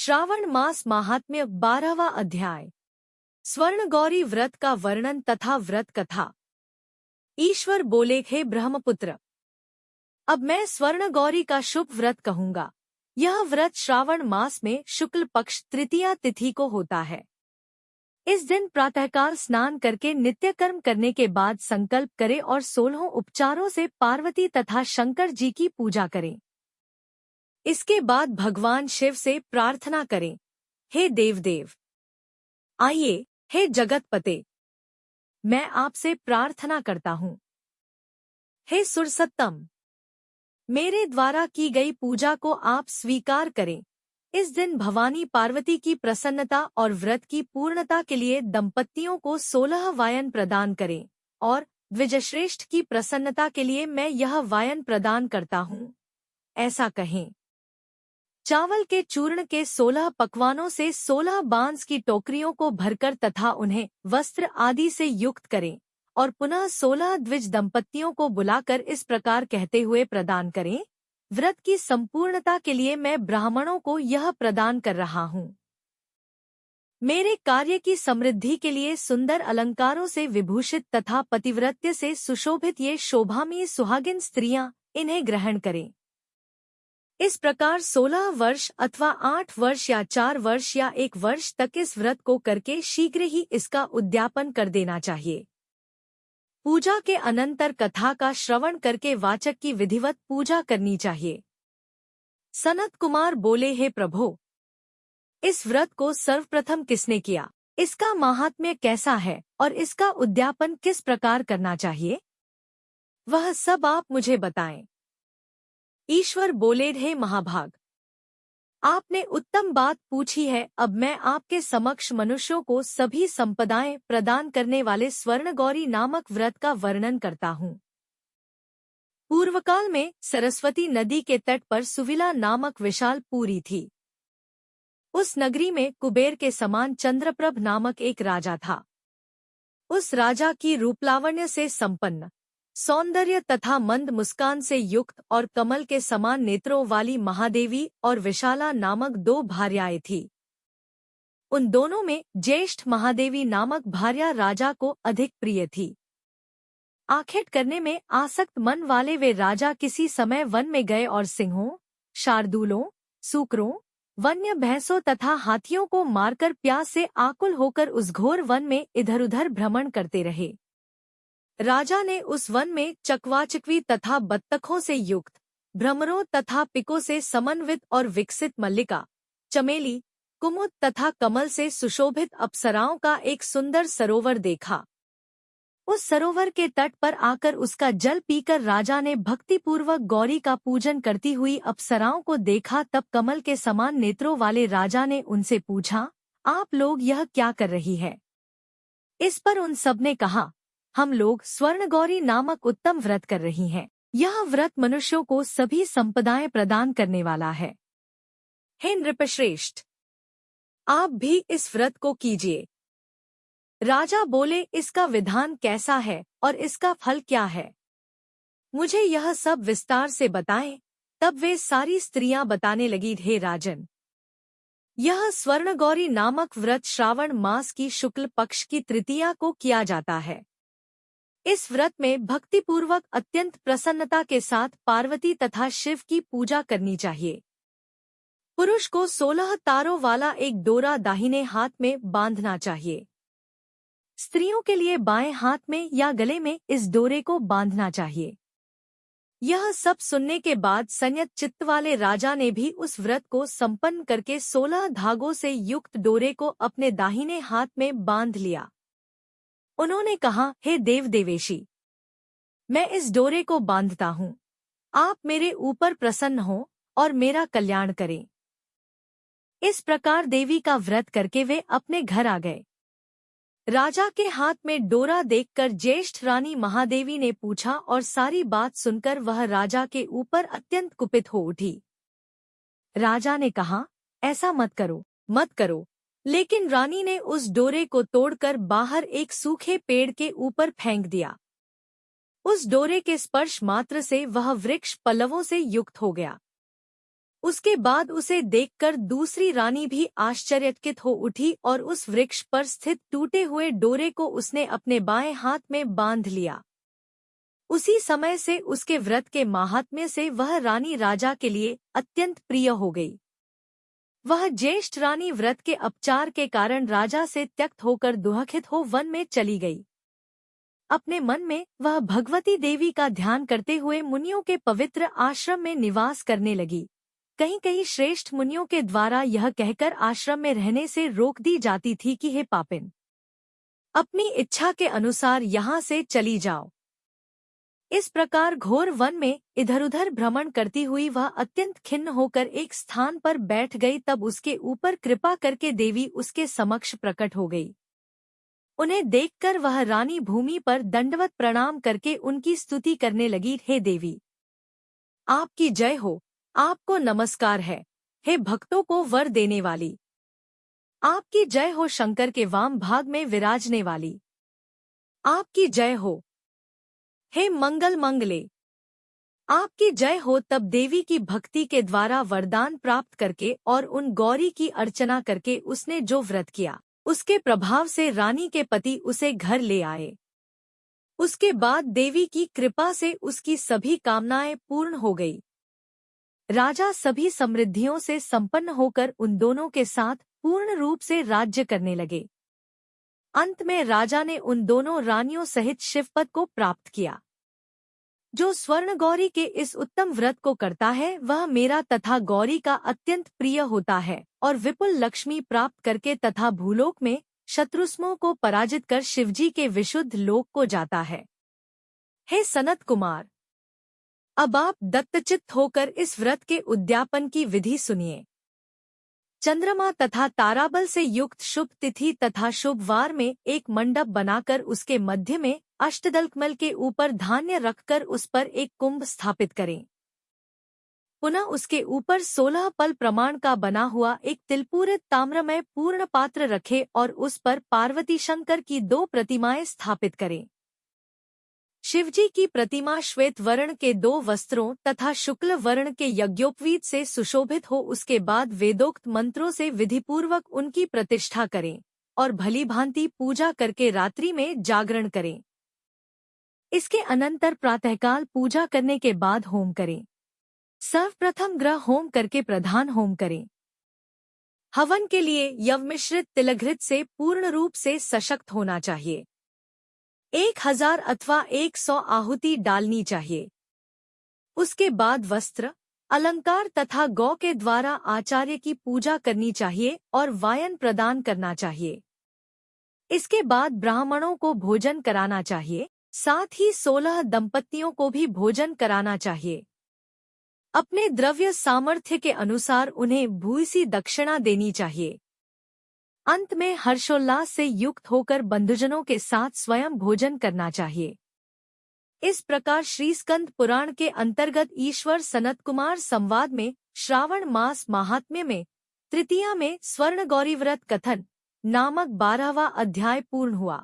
श्रावण मास महात्म्य 12वां अध्याय। स्वर्ण गौरी व्रत का वर्णन तथा व्रत कथा। ईश्वर बोले, हे ब्रह्मपुत्र, अब मैं स्वर्ण गौरी का शुभ व्रत कहूँगा। यह व्रत श्रावण मास में शुक्ल पक्ष तृतीया तिथि को होता है। इस दिन प्रातःकाल स्नान करके नित्य कर्म करने के बाद संकल्प करें और 16 उपचारों से पार्वती तथा शंकर जी की पूजा करें। इसके बाद भगवान शिव से प्रार्थना करें, हे देवदेव, आइए, हे जगतपते, मैं आपसे प्रार्थना करता हूँ। हे सुरसत्तम, मेरे द्वारा की गई पूजा को आप स्वीकार करें। इस दिन भवानी पार्वती की प्रसन्नता और व्रत की पूर्णता के लिए दंपतियों को 16 वायन प्रदान करें और द्विजश्रेष्ठ की प्रसन्नता के लिए मैं यह वायन प्रदान करता हूँ, ऐसा कहें। चावल के चूर्ण के 16 पकवानों से 16 बांस की टोकरियों को भरकर तथा उन्हें वस्त्र आदि से युक्त करें और पुनः 16 द्विज दंपतियों को बुलाकर इस प्रकार कहते हुए प्रदान करें, व्रत की संपूर्णता के लिए मैं ब्राह्मणों को यह प्रदान कर रहा हूँ। मेरे कार्य की समृद्धि के लिए सुंदर अलंकारों से विभूषित तथा पतिव्रत्य से सुशोभित ये शोभामयी सुहागिन स्त्रियां इन्हें ग्रहण करें। इस प्रकार 16 वर्ष अथवा 8 वर्ष या 4 वर्ष या 1 वर्ष तक इस व्रत को करके शीघ्र ही इसका उद्यापन कर देना चाहिए। पूजा के अनंतर कथा का श्रवण करके वाचक की विधिवत पूजा करनी चाहिए। सनत कुमार बोले, हे प्रभो, इस व्रत को सर्वप्रथम किसने किया, इसका महात्म्य कैसा है और इसका उद्यापन किस प्रकार करना चाहिए, वह सब आप मुझे बताएं। ईश्वर बोले, हे महाभाग, आपने उत्तम बात पूछी है। अब मैं आपके समक्ष मनुष्यों को सभी संपदाएं प्रदान करने वाले स्वर्णगौरी नामक व्रत का वर्णन करता हूँ। पूर्वकाल में सरस्वती नदी के तट पर सुविला नामक विशाल पुरी थी। उस नगरी में कुबेर के समान चंद्रप्रभ नामक एक राजा था। उस राजा की रूपलावण्य से संपन्न, सौंदर्य तथा मंद मुस्कान से युक्त और कमल के समान नेत्रों वाली महादेवी और विशाला नामक 2 भार्याएं थीं। उन दोनों में ज्येष्ठ महादेवी नामक भार्या राजा को अधिक प्रिय थी। आखेट करने में आसक्त मन वाले वे राजा किसी समय वन में गए और सिंहों, शार्दूलों, सूकरों, वन्य भैंसों तथा हाथियों को मारकर प्यास से आकुल होकर उस घोर वन में इधर-उधर भ्रमण करते रहे। राजा ने उस वन में चकवाचकवी तथा बत्तखों से युक्त, भ्रमरों तथा पिकों से समन्वित और विकसित मल्लिका, चमेली, कुमुद तथा कमल से सुशोभित अप्सराओं का एक सुंदर सरोवर देखा। उस सरोवर के तट पर आकर उसका जल पीकर राजा ने भक्तिपूर्वक गौरी का पूजन करती हुई अप्सराओं को देखा। तब कमल के समान नेत्रों वाले राजा ने उनसे पूछा, आप लोग यह क्या कर रही है? इस पर उन सब ने कहा, हम लोग स्वर्णगौरी नामक उत्तम व्रत कर रही हैं। यह व्रत मनुष्यों को सभी संपदाएं प्रदान करने वाला है। हे नृपश्रेष्ठ, आप भी इस व्रत को कीजिए। राजा बोले, इसका विधान कैसा है और इसका फल क्या है? मुझे यह सब विस्तार से बताएं। तब वे सारी स्त्रियां बताने लगी, हे राजन, यह स्वर्णगौरी नामक व्रत श्रावण मास की शुक्ल पक्ष की तृतीया को किया जाता है। इस व्रत में भक्तिपूर्वक अत्यंत प्रसन्नता के साथ पार्वती तथा शिव की पूजा करनी चाहिए। पुरुष को 16 तारों वाला एक डोरा दाहिने हाथ में बांधना चाहिए। स्त्रियों के लिए बाएं हाथ में या गले में इस डोरे को बांधना चाहिए। यह सब सुनने के बाद संयत चित्त वाले राजा ने भी उस व्रत को संपन्न करके 16 धागों से युक्त डोरे को अपने दाहिने हाथ में बांध लिया। उन्होंने कहा, हे देव देवेशी, मैं इस डोरे को बांधता हूँ। आप मेरे ऊपर प्रसन्न हो और मेरा कल्याण करें। इस प्रकार देवी का व्रत करके वे अपने घर आ गए। राजा के हाथ में डोरा देखकर ज्येष्ठ रानी महादेवी ने पूछा और सारी बात सुनकर वह राजा के ऊपर अत्यंत कुपित हो उठी। राजा ने कहा, ऐसा मत करो, मत करो। लेकिन रानी ने उस डोरे को तोड़कर बाहर एक सूखे पेड़ के ऊपर फेंक दिया। उस डोरे के स्पर्श मात्र से वह वृक्ष पल्लवों से युक्त हो गया। उसके बाद उसे देखकर दूसरी रानी भी आश्चर्यचकित हो उठी और उस वृक्ष पर स्थित टूटे हुए डोरे को उसने अपने बाएं हाथ में बांध लिया। उसी समय से उसके व्रत के माहात्म्य से वह रानी राजा के लिए अत्यंत प्रिय हो गई। वह ज्येष्ठ रानी व्रत के अपचार के कारण राजा से त्यक्त होकर दुखित हो वन में चली गई। अपने मन में वह भगवती देवी का ध्यान करते हुए मुनियों के पवित्र आश्रम में निवास करने लगी। कहीं कहीं श्रेष्ठ मुनियों के द्वारा यह कहकर आश्रम में रहने से रोक दी जाती थी कि हे पापिन, अपनी इच्छा के अनुसार यहाँ से चली जाओ। इस प्रकार घोर वन में इधर उधर भ्रमण करती हुई वह अत्यंत खिन्न होकर एक स्थान पर बैठ गई। तब उसके ऊपर कृपा करके देवी उसके समक्ष प्रकट हो गई। उन्हें देखकर वह रानी भूमि पर दंडवत प्रणाम करके उनकी स्तुति करने लगी। हे देवी, आपकी जय हो, आपको नमस्कार है, हे भक्तों को वर देने वाली। आपकी जय हो शंकर के वाम भाग में विराजने वाली। आपकी जय हो, हे मंगल मंगले। आपकी जय हो। तब देवी की भक्ति के द्वारा वरदान प्राप्त करके और उन गौरी की अर्चना करके उसने जो व्रत किया, उसके प्रभाव से रानी के पति उसे घर ले आए। उसके बाद देवी की कृपा से उसकी सभी कामनाएं पूर्ण हो गई। राजा सभी समृद्धियों से संपन्न होकर उन दोनों के साथ पूर्ण रूप से राज्य करने लगे। अंत में राजा ने उन दोनों रानियों सहित शिवपद को प्राप्त किया। जो स्वर्ण गौरी के इस उत्तम व्रत को करता है वह मेरा तथा गौरी का अत्यंत प्रिय होता है और विपुल लक्ष्मी प्राप्त करके तथा भूलोक में शत्रुस्मों को पराजित कर शिवजी के विशुद्ध लोक को जाता है। हे सनत कुमार, अब आप दत्तचित्त होकर इस व्रत के उद्यापन की विधि सुनिए। चंद्रमा तथा ताराबल से युक्त शुभ तिथि तथा शुभ वार में एक मंडप बनाकर उसके मध्य में अष्टदलकमल के ऊपर धान्य रखकर उस पर एक कुंभ स्थापित करें। पुनः उसके ऊपर 16 पल प्रमाण का बना हुआ एक तिलपूरित ताम्रमय पूर्ण पात्र रखे और उस पर पार्वती शंकर की 2 प्रतिमाएं स्थापित करें। शिवजी की प्रतिमा श्वेत वर्ण के 2 वस्त्रों तथा शुक्ल वर्ण के यज्ञोपवीत से सुशोभित हो। उसके बाद वेदोक्त मंत्रों से विधिपूर्वक उनकी प्रतिष्ठा करें और भली भांति पूजा करके रात्रि में जागरण करें। इसके अनंतर प्रातःकाल पूजा करने के बाद होम करें। सर्वप्रथम ग्रह होम करके प्रधान होम करें। हवन के लिए यवमिश्रित तिलघृत से पूर्ण रूप से सशक्त होना चाहिए। 1000 अथवा 100 आहुति डालनी चाहिए। उसके बाद वस्त्र, अलंकार तथा गौ के द्वारा आचार्य की पूजा करनी चाहिए और वायन प्रदान करना चाहिए। इसके बाद ब्राह्मणों को भोजन कराना चाहिए, साथ ही 16 दंपतियों को भी भोजन कराना चाहिए। अपने द्रव्य सामर्थ्य के अनुसार उन्हें भूयसी दक्षिणा देनी चाहिए। अंत में हर्षोल्लास से युक्त होकर बंधुजनों के साथ स्वयं भोजन करना चाहिए। इस प्रकार श्री स्कंद पुराण के अंतर्गत ईश्वर सनत कुमार संवाद में श्रावण मास महात्म्य में तृतीया में स्वर्ण गौरी व्रत कथन नामक 12वां अध्याय पूर्ण हुआ।